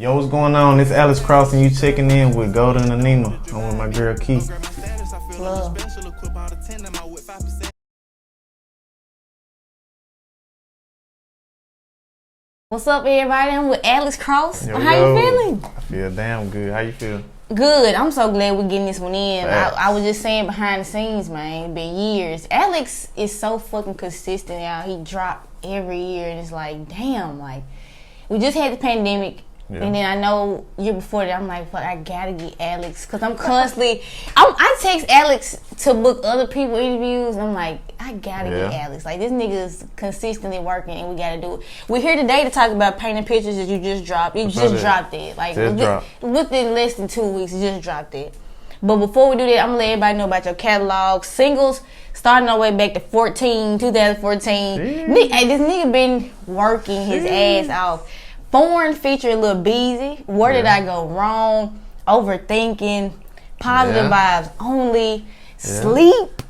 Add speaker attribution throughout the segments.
Speaker 1: Yo, what's going on? It's Alex Cross and you checking in with Golden and Nina. I'm with my girl Key.
Speaker 2: Love. What's up, everybody? I'm with Alex Cross.
Speaker 1: Yo,
Speaker 2: How you feeling?
Speaker 1: I feel damn good. How you feel?
Speaker 2: Good. I'm so glad we're getting this one in.
Speaker 1: Facts.
Speaker 2: I was just saying behind the scenes, man. It's been years. Alex is so fucking consistent, y'all. He dropped every year, and it's like, damn, like, we just had the pandemic. Yeah. And then I know year before that, I'm like, fuck, I gotta get Alex. Because I'm constantly, I text Alex to book other people interviews. I'm like, I gotta get Alex. Like, this nigga is consistently working and we gotta do it. We're here today to talk about painting pictures that you just dropped. You just dropped it. Like, within less than 2 weeks, you just dropped it. But before we do that, I'm gonna let everybody know about your catalog. Singles, starting our way back to 2014. Hey, this nigga been working his ass off. Foreign featuring Lil Beezy. Where did I go wrong? Overthinking. Positive vibes only. Sleep.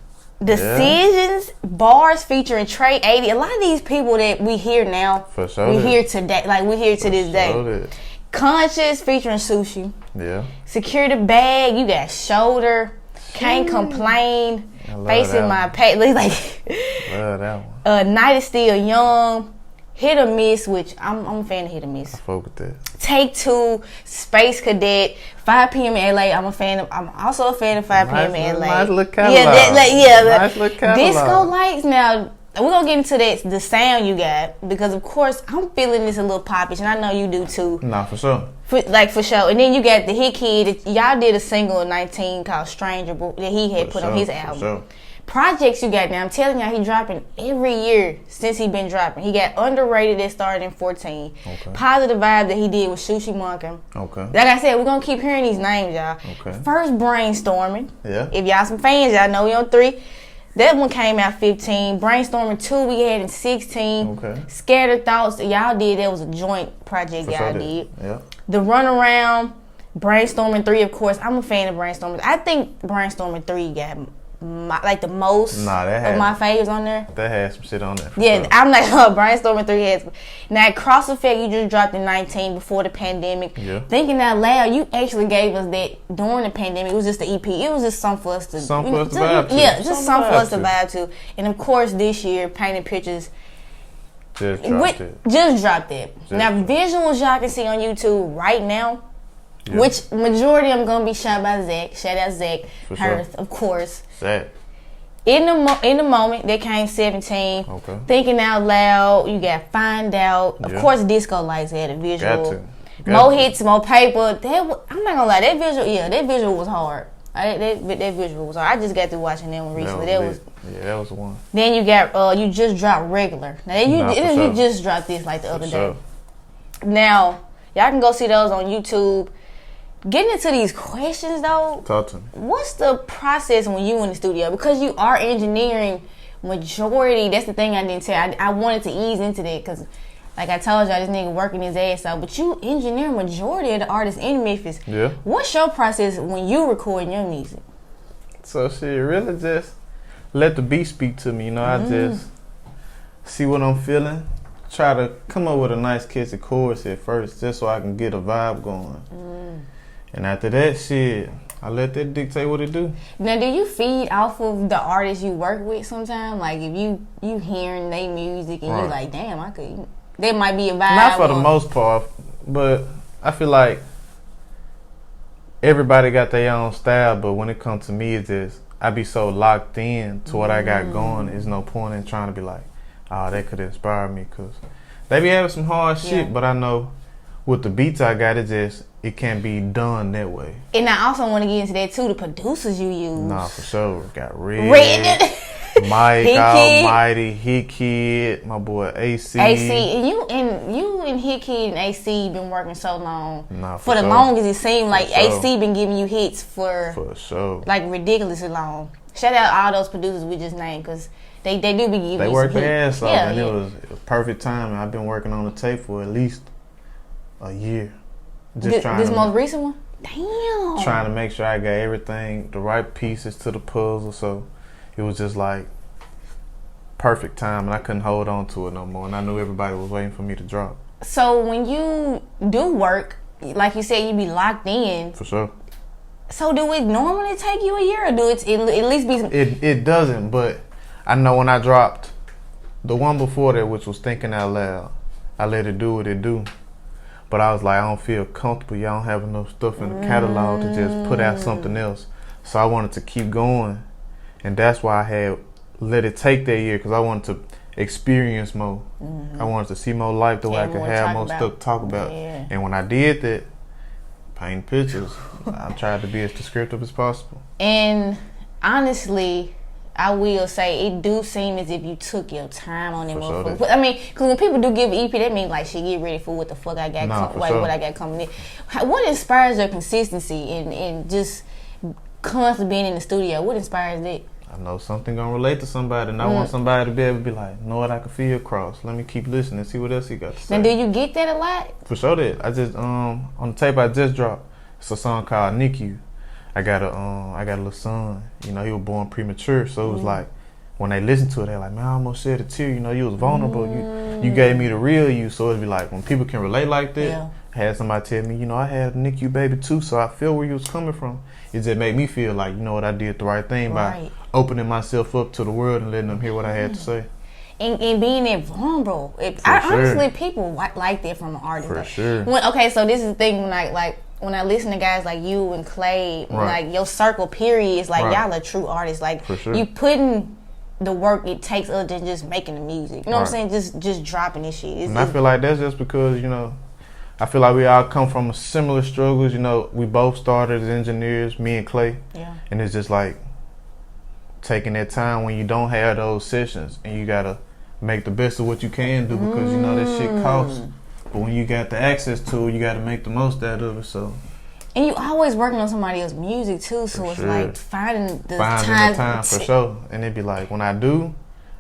Speaker 2: Decisions. Bars featuring Trey 80. A lot of these people that we hear now.
Speaker 1: For sure.
Speaker 2: We hear today. Like we hear to this day. Conscious featuring Sushi.
Speaker 1: Yeah.
Speaker 2: Secure the bag. You got Shoulder. Can't complain. Facing my pay. Like.
Speaker 1: Love that one.
Speaker 2: Night is Still Young. Hit or Miss, which I'm a fan of Hit or Miss.
Speaker 1: I fuck with that.
Speaker 2: Take Two, Space Cadet, 5 p.m. in LA. I'm also a fan of 5 p.m. in LA.
Speaker 1: Nice little catalog.
Speaker 2: Nice little catalog. Disco Lights. Now we're gonna get into that, the sound you got, because of course I'm feeling this a little popish, and I know you do too.
Speaker 1: Nah, for sure.
Speaker 2: For sure. And then you got the Hit Kid. Y'all did a single in 19 called Stranger that he had put on his album.
Speaker 1: Sure.
Speaker 2: Projects you got now, I'm telling y'all, he dropping every year since he been dropping. He got Underrated that started in 14.
Speaker 1: Okay.
Speaker 2: Positive Vibe that he did with Sushi Monkey.
Speaker 1: Okay.
Speaker 2: Like I said, we're gonna keep hearing these names, y'all.
Speaker 1: Okay.
Speaker 2: First, Brainstorming.
Speaker 1: Yeah.
Speaker 2: If y'all some fans, y'all know we on 3. That one came out 15. Brainstorming 2 we had in 16.
Speaker 1: Okay.
Speaker 2: Scattered Thoughts that y'all did, that was a joint project y'all did.
Speaker 1: Yeah.
Speaker 2: The Runaround, Brainstorming 3, of course. I'm a fan of Brainstorming. I think Brainstorming 3 got the most of my faves on there.
Speaker 1: That had some shit on there.
Speaker 2: Yeah, sure. I'm like, Brainstorming 3 has. Now, Cross Effect, you just dropped in 19 before the pandemic.
Speaker 1: Yeah.
Speaker 2: Thinking Out Loud, you actually gave us that during the pandemic. It was just the EP. It was just something for us to
Speaker 1: vibe to.
Speaker 2: Yeah, just something for us to vibe to. And of course, this year, Painting Pictures.
Speaker 1: Just dropped it.
Speaker 2: Now, visuals y'all can see on YouTube right now. Yeah. Which majority I'm gonna be shot by Zach. Shout out Zach Hirth, of course.
Speaker 1: Zach.
Speaker 2: In the moment, they came 17.
Speaker 1: Okay.
Speaker 2: Thinking Out Loud. You got Find Out. Of course, Disco Lights had a visual. More hits, more paper. I'm not gonna lie, that visual was hard. That visual was hard. I just got through watching that one recently. That was the one. Then you got you just dropped Regular. Now you just dropped this like the other day. Now y'all can go see those on YouTube. Getting into these questions though,
Speaker 1: talk to me.
Speaker 2: What's the process when you in the studio? Because you are engineering majority. That's the thing I didn't tell. I wanted to ease into that because, like I told y'all, this nigga working his ass out. But you engineer majority of the artists in Memphis.
Speaker 1: Yeah.
Speaker 2: What's your process when you recording your music?
Speaker 1: So shit, really just let the beat speak to me. You know, I just see what I'm feeling. Try to come up with a nice catchy chorus at first, just so I can get a vibe going. And after that shit, I let that dictate what it do.
Speaker 2: Now, do you feed off of the artists you work with sometimes? Like, if you hearing their music and you like, damn, there might be a vibe.
Speaker 1: Not for the most part, but I feel like everybody got their own style, but when it comes to me, it's just, I be so locked in to what I got going, there's no point in trying to be like, oh, that could inspire me, because they be having some hard shit, but I know with the beats I got, it can't be done that way. And
Speaker 2: I also want to get into that too, the producers you use.
Speaker 1: Nah, for sure. Got Red, Mike Almighty, Hit Kid, my boy AC.
Speaker 2: And you and Hit Kid and AC been working so long.
Speaker 1: Nah,
Speaker 2: for the longest it seemed like AC been giving you hits for
Speaker 1: sure.
Speaker 2: Like ridiculously long. Shout out all those producers we just named because they do be giving you
Speaker 1: They work their ass off, and
Speaker 2: it
Speaker 1: was perfect timing. I've been working on the tape for at least a year.
Speaker 2: This most recent one? Damn.
Speaker 1: Trying to make sure I got everything, the right pieces to the puzzle. So it was just like perfect time, and I couldn't hold on to it no more. And I knew everybody was waiting for me to drop.
Speaker 2: So when you do work, like you said, you be locked in.
Speaker 1: For sure.
Speaker 2: So do it normally take you a year, or do it at least be?
Speaker 1: It doesn't, but I know when I dropped the one before that, which was Thinking Out Loud, I let it do what it do. But I was like, I don't feel comfortable. Y'all don't have enough stuff in the catalog to just put out something else. So I wanted to keep going, and that's why I had let it take that year, because I wanted to experience more. I wanted to see more life, the way I could have more stuff to talk about.
Speaker 2: Yeah.
Speaker 1: And when I did that, paint pictures, I tried to be as descriptive as possible.
Speaker 2: And honestly, I will say it do seem as if you took your time on it, motherfucker. Sure. I mean, because when people do give EP, that means like shit, get ready for what the fuck I got, what I got coming in. What inspires your consistency and just constantly being in the studio? What inspires that?
Speaker 1: I know something gonna relate to somebody, and I want somebody to be able to be like, know what I can feel across. Let me keep listening, see what else he got to say.
Speaker 2: Now, do you get that a lot?
Speaker 1: For sure, that I just on the tape I just dropped, it's a song called NICU. I got a little son. You know, he was born premature, so it was like when they listen to it, they're like, man, I almost shed a tear. You know, you was vulnerable. You gave me the real you. So it'd be like when people can relate like that. I had somebody tell me, you know, I had a NICU baby too, so I feel where you was coming from. It just made me feel like, you know what, I did the right thing by opening myself up to the world and letting them hear what I had to say.
Speaker 2: And being that vulnerable. Honestly, people like that from an artist.
Speaker 1: For sure.
Speaker 2: So this is the thing when I listen to guys like you and Clay, like your circle period is like y'all are true artists. Like you putting the work it takes other than just making the music. You know what I'm saying? Just dropping this shit.
Speaker 1: And I feel like that's just because, you know, I feel like we all come from similar struggles. You know, we both started as engineers, me and Clay. Yeah. And it's just like taking that time when you don't have those sessions and you gotta make the best of what you can do, because you know that shit costs. But when you got the access to it, you gotta make the most out of it. So.
Speaker 2: And you always working on somebody else's music too, so it's like finding the time
Speaker 1: for sure. And it'd be like when I do,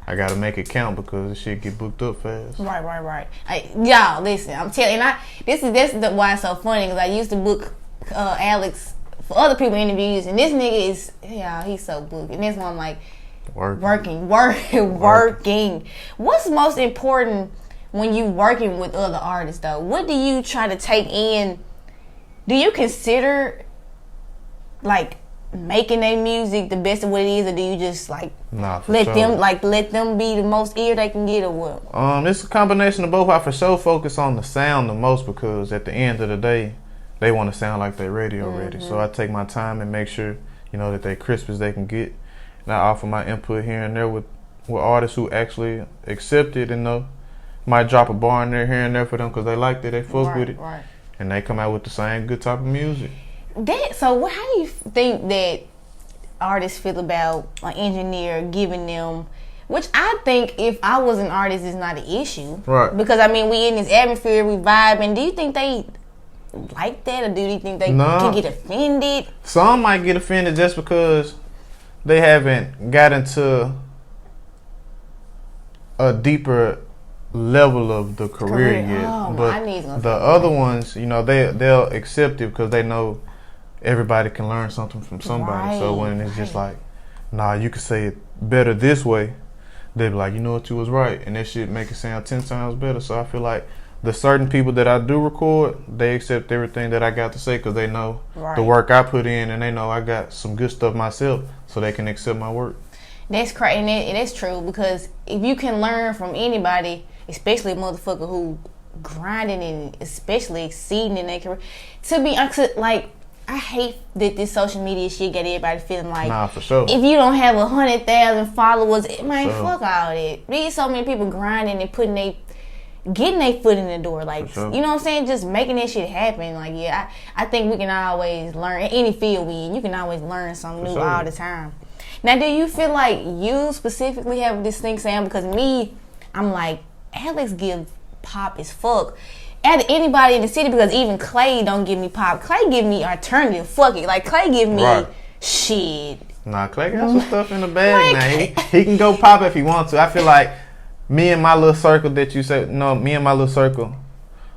Speaker 1: I gotta make it count because the shit get booked up fast.
Speaker 2: Right. Y'all, listen, I'm telling you, this is why it's so funny, because I used to book Alex for other people interviews, and this nigga is, he's so booked. And this one I'm like, working. What's most important when you working with other artists though? What do you try to take in? Do you consider like making their music the best of what it is, or do you just like let them be the most ear they can get, or what?
Speaker 1: It's a combination of both. I for sure focus on the sound the most, because at the end of the day, they want to sound like they're radio ready. So I take my time and make sure, you know, that they're crisp as they can get. And I offer my input here and there with artists who actually accept it and know. Might drop a bar in there here and there for them because they liked it, they fuck with it. Right. And they come out with the same good type of music.
Speaker 2: So how do you think that artists feel about an engineer giving them, which I think if I was an artist is not an issue. Right. Because I mean, we in this atmosphere, we vibing. Do you think they like that, or do you think they can get offended?
Speaker 1: Some might get offended just because they haven't gotten to a deeper level of the career yet. But the other ones, you know, they'll accept it because they know everybody can learn something from somebody. So when it's just like, nah, you can say it better this way, they be like, you know what, you was right, and that shit make it sound 10 times better. So I feel like the certain people that I do record, they accept everything that I got to say because they know the work I put in, and they know I got some good stuff myself, so they can accept my work.
Speaker 2: That's crazy, and that's true, because if you can learn from anybody, especially a motherfucker who grinding and especially exceeding in their career, to be honest, like, I hate that this social media shit got everybody feeling like,
Speaker 1: for sure,
Speaker 2: if you don't have 100,000 followers, man, fuck all that. There's so many people grinding and getting their foot in the door, like, you know what I'm saying, just making that shit happen. Like, I think we can always learn, in any field we in, you can always learn something new all the time. Now, do you feel like you specifically have a distinct sound? Because me, I'm like, Alex give pop as fuck at anybody in the city, because even Clay don't give me pop. Clay give me alternative. Fuck it, like Clay give me shit.
Speaker 1: Nah, Clay got some stuff in the bag now. He can go pop if he wants to. I feel like me and my little circle that you said, me and my little circle,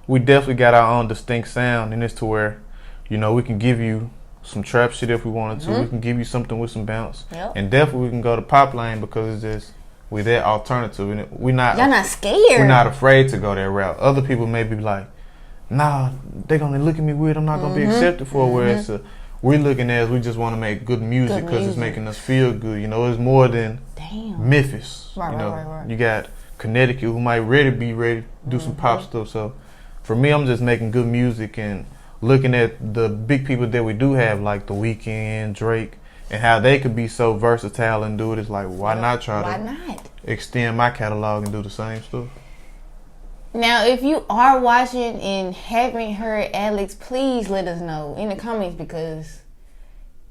Speaker 1: we definitely got our own distinct sound, and it's to where, you know, we can give you some trap shit if we wanted to. We can give you something with some bounce, and definitely we can go to pop lane because it's just we that alternative, and we're not.
Speaker 2: Y'all not scared.
Speaker 1: We're not afraid to go that route. Other people may be like, nah, they gonna look at me weird. I'm not gonna be accepted for it. Whereas we're looking at we just want to make good music because it's making us feel good. You know, it's more than Memphis.
Speaker 2: Right,
Speaker 1: you know,
Speaker 2: right.
Speaker 1: You got Connecticut who might be ready to do some pop stuff. So for me, I'm just making good music and looking at the big people that we do have, like The Weeknd, Drake, and how they could be so versatile and do it. It's like, why not try to extend my catalog and do the same stuff?
Speaker 2: Now, if you are watching and haven't heard Alex, please let us know in the comments because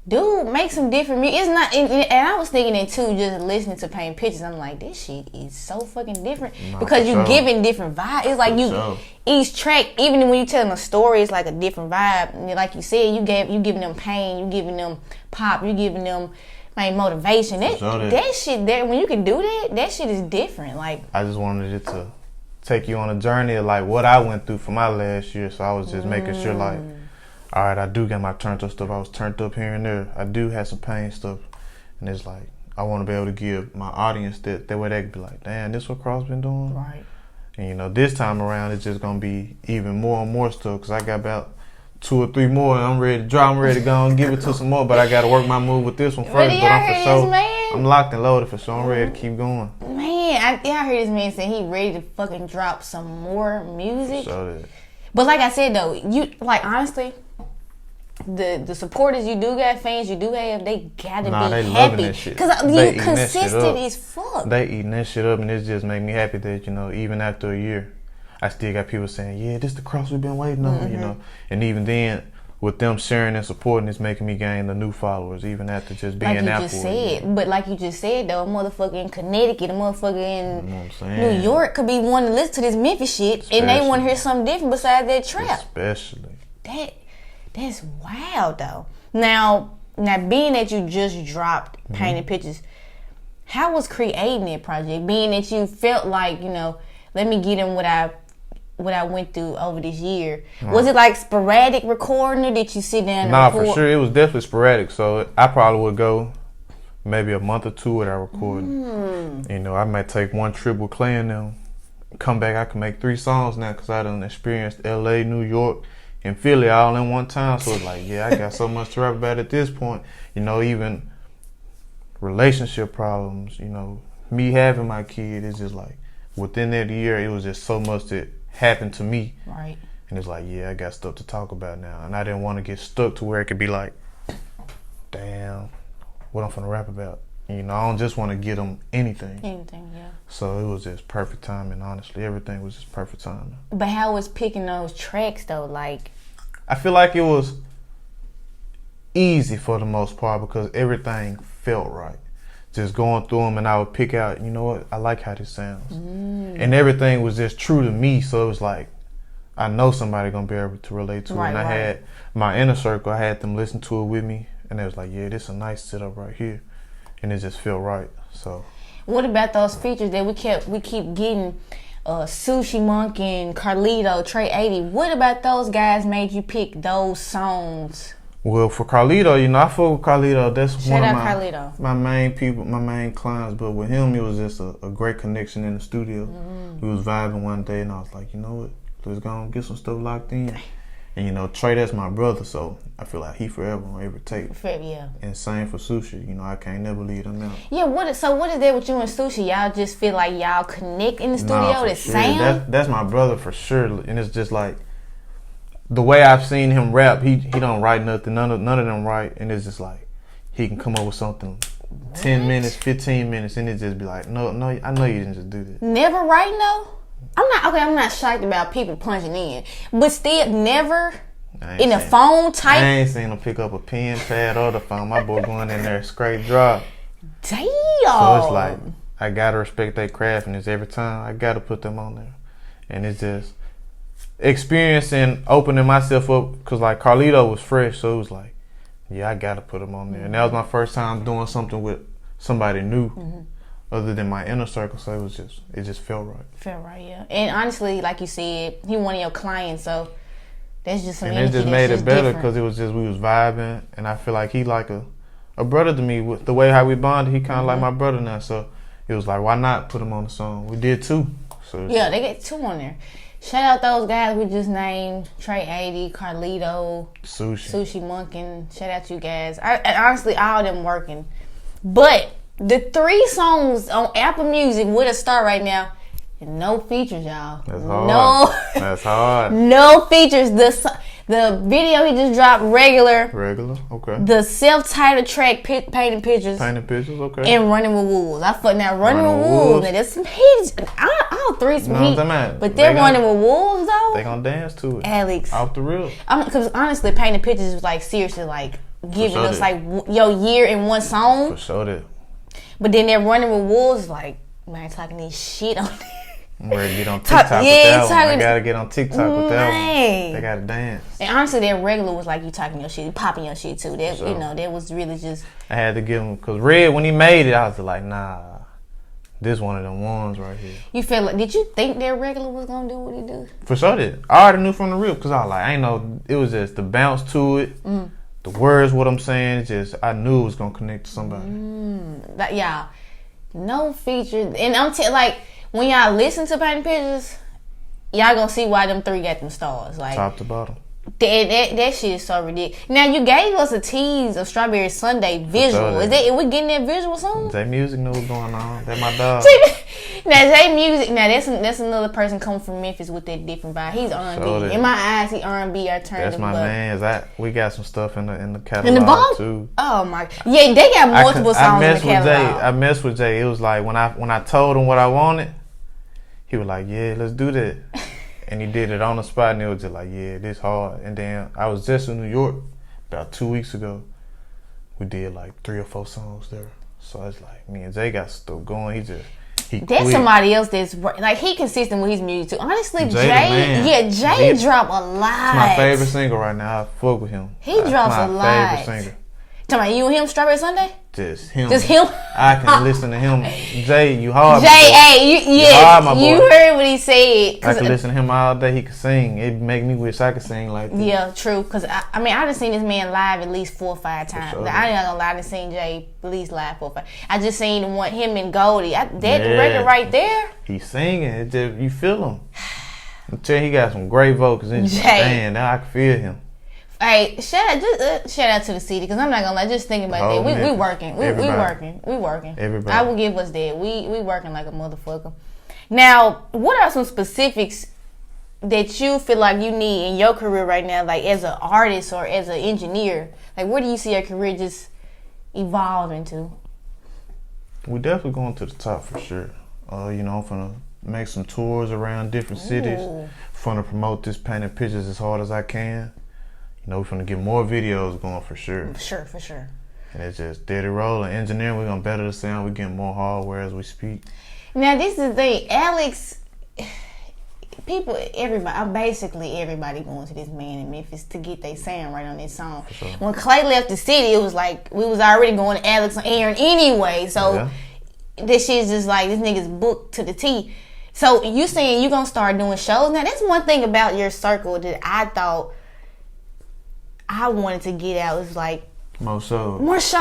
Speaker 2: dude makes some different music. It's not, and I was thinking it too, just listening to Paint Pictures. I'm like, this shit is so fucking different because you giving different vibes. It's like each track, even when you telling a story, it's like a different vibe. And like you said, you giving them pain, you giving them pop, you giving them motivation. That shit there, when you can do that shit is different. Like
Speaker 1: I just wanted it to take you on a journey of like what I went through for my last year. So I was just making sure like, all right, I do get my turned up stuff. I was turned up here and there. I do have some pain stuff. And it's like, I want to be able to give my audience that way they could be like, damn, this what Cross been doing?
Speaker 2: Right.
Speaker 1: And, you know, this time around, it's just going to be even more and more stuff because I got about 2 or 3 more and I'm ready to drop. I'm ready to go and give it to some more, but I got to work my move with this one first.
Speaker 2: But I'm for sure.
Speaker 1: I'm locked and loaded for sure. I'm ready to keep going.
Speaker 2: Man, I heard this man say he ready to fucking drop some more music.
Speaker 1: So
Speaker 2: but like I said, though, you, like, honestly, the supporters you do got, fans you do have, they gotta be happy because you consistent as fuck.
Speaker 1: They eating that shit up, and it just make me happy that, you know, even after a year, I still got people saying, "Yeah, this the Cross we've been waiting on," you know. And even then, with them sharing and supporting, it's making me gain the new followers, even after just being out.
Speaker 2: Like you just said, but like you just said though, a motherfucker in Connecticut, a motherfucker in New York could be wanting to listen to this Memphis shit, and they want to hear something different besides that trap.
Speaker 1: Especially
Speaker 2: That's wild though. Now being that you just dropped Painted Pictures, how was creating that project? Being that you felt like, you know, let me get in what I went through over this year. Was it like sporadic recording, or did you sit down and record?
Speaker 1: For sure. It was definitely sporadic. So I probably would go maybe a month or 2 without recording. You know, I might take one trip with Clay and them, come back, I can make 3 songs now because I done experienced LA, New York, and Philly all in one time. So it's like, yeah, I got so much to rap about at this point. You know, even relationship problems, you know, me having my kid, is just like, within that year, it was just so much that happened to me.
Speaker 2: Right.
Speaker 1: And it's like, yeah, I got stuff to talk about now. And I didn't want to get stuck to where it could be like, damn, what I'm finna rap about. You know, I don't just want to get them anything.
Speaker 2: Yeah.
Speaker 1: So it was just perfect timing, honestly. Everything was just perfect timing.
Speaker 2: But how was picking those tracks, though? Like,
Speaker 1: I feel like it was easy for the most part because everything felt right. Just going through them, and I would pick out, you know what, I like how this sounds. And everything was just true to me, so it was like, I know somebody gonna be able to relate to it. And I had my inner circle, I had them listen to it with me, and they was like, yeah, this is a nice setup right here. And it just felt right. So
Speaker 2: what about those features that we keep getting? Sushi Monk and Carlito, Trey 80. What about those guys made you pick those songs?
Speaker 1: Well, for Carlito, you know, I fuck with Carlito. That's
Speaker 2: Shout
Speaker 1: one
Speaker 2: out
Speaker 1: of my main people, my main clients. But with him, it was just a great connection in the studio. We was vibing one day, and I was like, you know what, let's go and get some stuff locked in. And, you know, Trey, that's my brother, so I feel like he forever on every tape.
Speaker 2: Yeah.
Speaker 1: And same for Sushi. You know, I can't never leave him out.
Speaker 2: Yeah, what is that with you and Sushi? Y'all just feel like y'all connect in the studio, the sound?
Speaker 1: That's my brother for sure. And it's just like, the way I've seen him rap, he don't write nothing. None of them write. And it's just like, he can come up with something 10 minutes, 15 minutes, and it just be like, no, I know you didn't just do that.
Speaker 2: Never writing though? I'm not shocked about people punching in, but still never in a phone type.
Speaker 1: I ain't seen him pick up a pen, pad, or the phone. My boy going in there straight drop.
Speaker 2: Damn.
Speaker 1: So it's like, I gotta respect their craft, and it's every time I gotta put them on there. And it's just experiencing, opening myself up, because like Carlito was fresh, so it was like, yeah, I gotta put him on there. And that was my first time doing something with somebody new. Other than my inner circle, so it just felt right.
Speaker 2: Felt right, yeah. And honestly, like you said, he one of your clients, so that's just some energy.
Speaker 1: And it just made it better because it was just, we was vibing, and I feel like he like a brother to me. With the way how we bonded, he kind of like my brother now. So it was like, why not put him on the song? We did 2. Sushi.
Speaker 2: Yeah, they get 2 on there. Shout out those guys we just named. Trey 80, Carlito, Sushi Monkin. Shout out you guys. And honestly, all of them working. But the 3 songs on Apple Music with a star right now, and no features, y'all.
Speaker 1: That's hard. That's hard.
Speaker 2: No features. The video he just dropped, regular,
Speaker 1: okay.
Speaker 2: The self-titled track, Painting Pictures,
Speaker 1: okay.
Speaker 2: And Running with Wolves. I thought now Running with Wolves. Now there's some heat. All 3 some heat, but they're Running with Wolves though.
Speaker 1: They gonna dance to it,
Speaker 2: Alex.
Speaker 1: Off the reel.
Speaker 2: Because honestly, Painting Pictures was like seriously like giving us like your year in one song.
Speaker 1: For sure that.
Speaker 2: But then they're Running with Wolves like man talking this shit on there.
Speaker 1: I'm ready to get on TikTok with that one. I gotta get on TikTok with that one. They gotta dance.
Speaker 2: And honestly, that regular was like you talking your shit, popping your shit too. That you know, that was really just.
Speaker 1: I had to give him because Red when he made it, I was like, nah, this one of them ones right here.
Speaker 2: You feel like? Did you think that regular was gonna do what he do?
Speaker 1: For sure did. I already knew from the rip because I was like, I ain't know. It was just the bounce to it, the words, what I'm saying. Just I knew it was gonna connect to somebody.
Speaker 2: Y'all, no features, and I'm like. When y'all listen to Painting Pictures, y'all gonna see why them 3 got them stars. Like
Speaker 1: top to bottom.
Speaker 2: That shit is so ridiculous. Now you gave us a tease of Strawberry Sunday visual. Is we getting that visual soon?
Speaker 1: Zay Music knew what's going on. That's my dog.
Speaker 2: Now Zay Music. Now that's another person coming from Memphis with that different vibe. He's R&B. In my eyes, he R&B alternative.
Speaker 1: That's my man. We got some stuff in the catalog
Speaker 2: in the vault
Speaker 1: too.
Speaker 2: Oh my! Yeah, they got multiple songs in the catalog.
Speaker 1: I messed with Jay. It was like when I told him what I wanted. He was like, yeah, let's do that. And he did it on the spot, and it was just like, yeah, this hard. And then I was just in New York about 2 weeks ago. We did like 3 or 4 songs there. So it's like, me and Jay got stuff going. That's
Speaker 2: quit. Somebody else that's like he consistent with his music too. Honestly, Jay drop a lot.
Speaker 1: It's my favorite singer right now. I fuck with him.
Speaker 2: He drops a lot.
Speaker 1: My favorite singer.
Speaker 2: Talking about you and him, Strawberry Sunday?
Speaker 1: Just him.
Speaker 2: I
Speaker 1: can listen to him. Jay, you hard.
Speaker 2: You heard what he said.
Speaker 1: I can listen to him all day. He can sing. It make me wish I could sing like that.
Speaker 2: Yeah, true. Because I done seen this man live at least 4 or 5 times. Sure. I ain't gonna lie, I done seen Jay at least live 4 or 5. I just seen him and Goldie. That record right there.
Speaker 1: He's singing. You feel him. I'm telling you, he got some great vocals in his band. Now I can feel him.
Speaker 2: Hey, shout out to the city because I'm not gonna lie. Just thinking about that, we working, we working.
Speaker 1: Everybody.
Speaker 2: I will give us that. We working like a motherfucker. Now, what are some specifics that you feel like you need in your career right now, like as an artist or as an engineer? Like, where do you see your career just evolving to?
Speaker 1: We definitely going to the top for sure. I'm finna make some tours around different cities. Finna promote this Painting Pictures as hard as I can. We're finna get more videos going for sure. For sure. And it's just steady rolling. Engineering, we're gonna better the sound. We're getting more hardware as we speak.
Speaker 2: Now, this is the thing. Alex, basically everybody going to this man in Memphis to get their sound right on this song. Sure. When Clay left the city, it was like we was already going to Alex and Aaron anyway. So this shit's just like, this nigga's booked to the T. So you saying you gonna start doing shows? Now, that's one thing about your circle that I thought I wanted to get out is like
Speaker 1: more shows,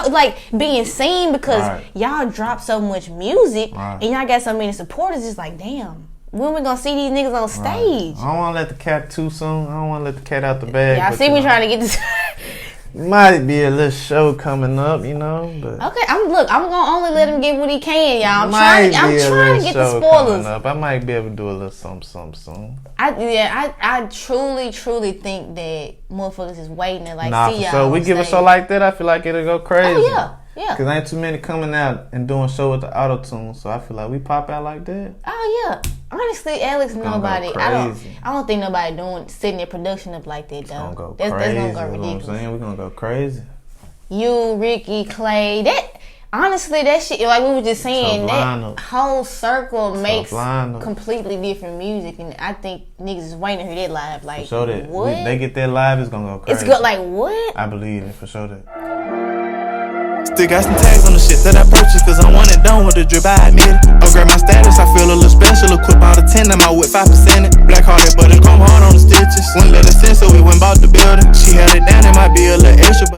Speaker 2: like being seen because y'all drop so much music and y'all got so many supporters. It's like, damn, when we gonna see these niggas on stage? I
Speaker 1: don't want to let the cat too soon. I don't want to let the cat out the bag.
Speaker 2: Y'all see me trying to get this.
Speaker 1: Might be a little show coming up, but
Speaker 2: okay. I'm gonna only let him get what he can, y'all. I'm trying to get the spoilers.
Speaker 1: I might be able to do a little something soon.
Speaker 2: I truly think that motherfuckers is waiting to see y'all.
Speaker 1: So we give a show like that, I feel like it'll go crazy.
Speaker 2: Oh yeah.
Speaker 1: Cause ain't too many coming out and doing show with the auto tune, so I feel like we pop out like that.
Speaker 2: Oh yeah. Honestly, Alex, nobody. I don't think nobody setting their production up like that though. That's gonna go ridiculous.
Speaker 1: We're gonna go crazy.
Speaker 2: You, Ricky, Clay, that shit, like we were just saying, that whole circle makes completely different music, and I think niggas is waiting to hear that live. Like,
Speaker 1: for sure that
Speaker 2: what?
Speaker 1: They get that live, it's gonna go crazy.
Speaker 2: It's good. Like what?
Speaker 1: I believe it for sure that.
Speaker 3: Still got some tags on the shit that I purchased, cause I'm one and done with the drip, I admit it. Upgrade my status, I feel a little special. Equip all the 10 in my whip, 5% it. Black hearted, but it come hard on the stitches. Wouldn't let us in, so we went bought the building. She held it down, it might be a little extra.